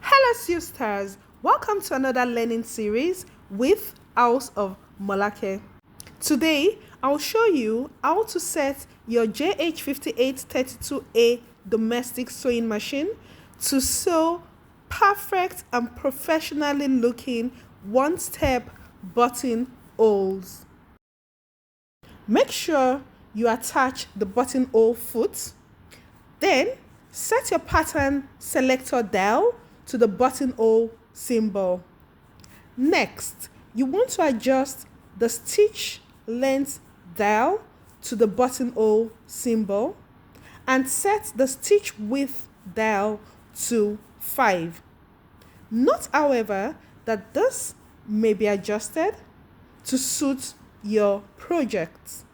Hello Sewstars, welcome to another learning series with House of Molake. Today, I'll show you how to set your JH5832A Domestic Sewing Machine to sew perfect and professionally looking one-step buttonholes. Make sure you attach the buttonhole foot, then set your pattern selector dial to the buttonhole symbol. Next, you want to adjust the stitch length dial to the buttonhole symbol and set the stitch width dial to 5. Note, however, that this may be adjusted to suit your project.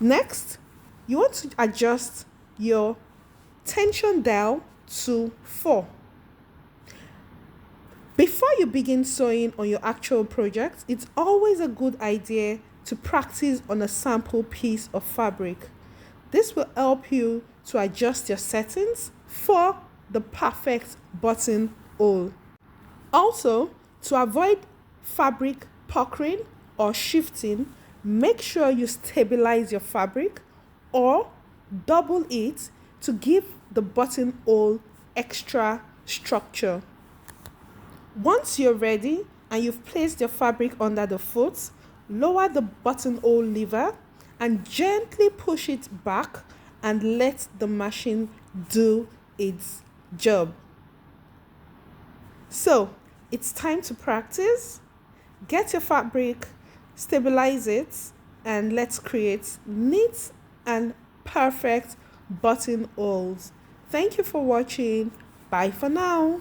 Next, you want to adjust your tension dial to 4. Before you begin sewing on your actual project, it's always a good idea to practice on a sample piece of fabric. This will help you to adjust your settings for the perfect buttonhole. Also, to avoid fabric puckering or shifting, make sure you stabilize your fabric or double it to give the buttonhole extra structure. Once you're ready and you've placed your fabric under the foot, lower the buttonhole lever and gently push it back and let the machine do its job. So, it's time to practice. Get your fabric, stabilize it, and let's create neat and perfect buttonholes. Thank you for watching. Bye for now.